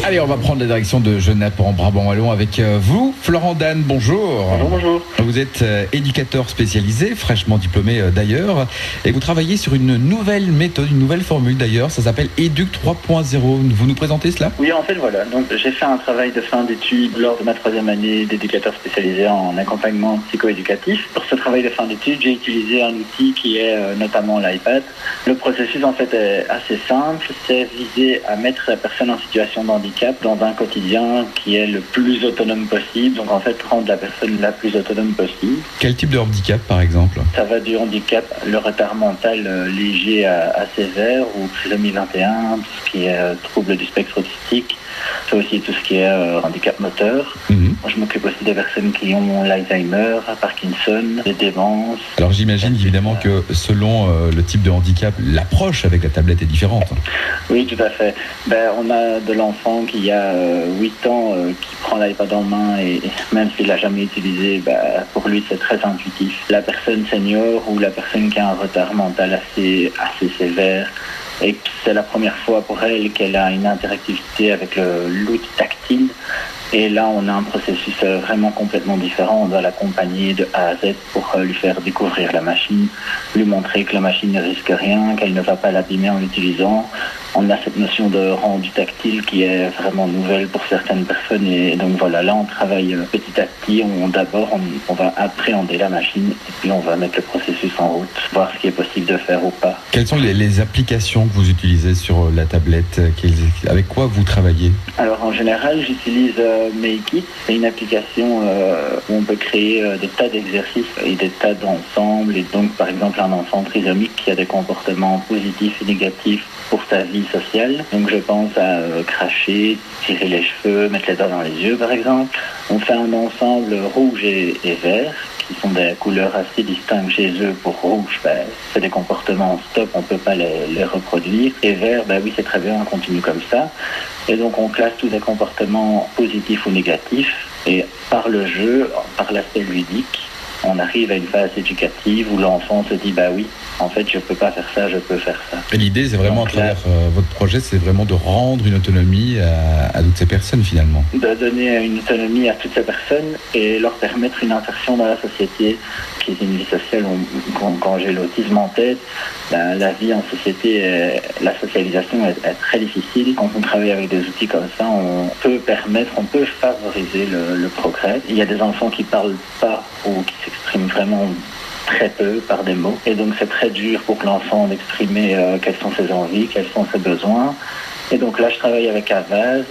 Allez, on va prendre la direction de Genappe en Brabant-Wallon avec vous, Florent Dan. Bonjour. Bonjour. Vous êtes éducateur spécialisé, fraîchement diplômé d'ailleurs, et vous travaillez sur une nouvelle méthode, une nouvelle formule d'ailleurs. Ça s'appelle Éduc 3.0. Vous nous présentez cela ? Oui, en fait, voilà. Donc, j'ai fait un travail de fin d'études lors de ma 3e année d'éducateur spécialisé en accompagnement psychoéducatif. Pour ce travail de fin d'études, j'ai utilisé un outil qui est notamment l'iPad. Le processus, en fait, est assez simple. C'est visé à mettre la personne en situation de handicap dans un quotidien qui est le plus autonome possible. Donc, en fait, rendre la personne la plus autonome possible. Quel type de handicap, par exemple ? Ça va du handicap, le retard mental léger à sévère, ou trisomie 21, tout ce qui est trouble du spectre autistique. C'est aussi tout ce qui est handicap moteur. Moi, je m'occupe aussi des personnes qui ont l'Alzheimer, Parkinson, les démences. Alors j'imagine évidemment que selon le type de handicap, l'approche avec la tablette est différente. Oui, tout à fait. On a de l'enfant qui a 8 ans qui prend l'iPad en main et même s'il l'a jamais utilisé, pour lui c'est très intuitif. La personne senior ou la personne qui a un retard mental assez sévère, et c'est la première fois pour elle qu'elle a une interactivité avec l'outil tactile. Et là, on a un processus vraiment complètement différent. On doit l'accompagner de A à Z pour lui faire découvrir la machine, lui montrer que la machine ne risque rien, qu'elle ne va pas l'abîmer en l'utilisant. On a cette notion de rendu tactile qui est vraiment nouvelle pour certaines personnes. Et donc voilà, là, on travaille petit à petit. D'abord, on va appréhender la machine et puis on va mettre le processus en route, voir ce qui est possible de faire ou pas. Quelles sont les applications que vous utilisez sur la tablette ? Avec quoi vous travaillez ? Alors, en général, j'utilise Make It. C'est une application où on peut créer des tas d'exercices et des tas d'ensembles. Et donc, par exemple, un enfant trisomique qui a des comportements positifs et négatifs pour sa vie sociale. Donc, je pense à cracher, tirer les cheveux, mettre les doigts dans les yeux, par exemple. On fait un ensemble rouge et vert, qui sont des couleurs assez distinctes chez eux. Pour rouge, c'est des comportements stop, on ne peut pas les reproduire. Et vert, oui, c'est très bien, on continue comme ça. Et donc, on classe tous les comportements positifs ou négatifs. Et par le jeu, par l'aspect ludique, on arrive à une phase éducative où l'enfant se dit, oui, en fait, je ne peux pas faire ça, je peux faire ça. Et l'idée, c'est vraiment, donc, à travers votre projet, c'est vraiment de rendre une autonomie à toutes ces personnes, finalement. De donner une autonomie à toutes ces personnes et leur permettre une insertion dans la société, qui est une vie sociale. Quand j'ai l'autisme en tête, la vie en société, la socialisation est très difficile. Quand on travaille avec des outils comme ça, on peut favoriser le progrès. Il y a des enfants qui ne parlent pas ou qui s'expriment vraiment très peu par des mots. Et donc c'est très dur pour l'enfant d'exprimer quelles sont ses envies, quels sont ses besoins. Et donc là, je travaille avec Avaz.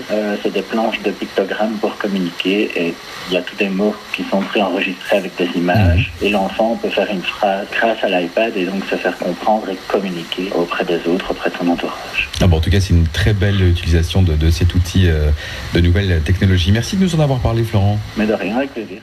C'est des planches de pictogrammes pour communiquer. Et il y a tous des mots qui sont préenregistrés avec des images. Et l'enfant peut faire une phrase grâce à l'iPad et donc se faire comprendre et communiquer auprès des autres, auprès de son entourage. En tout cas, c'est une très belle utilisation de cet outil de nouvelles technologies. Merci de nous en avoir parlé, Florent. Mais de rien, avec plaisir.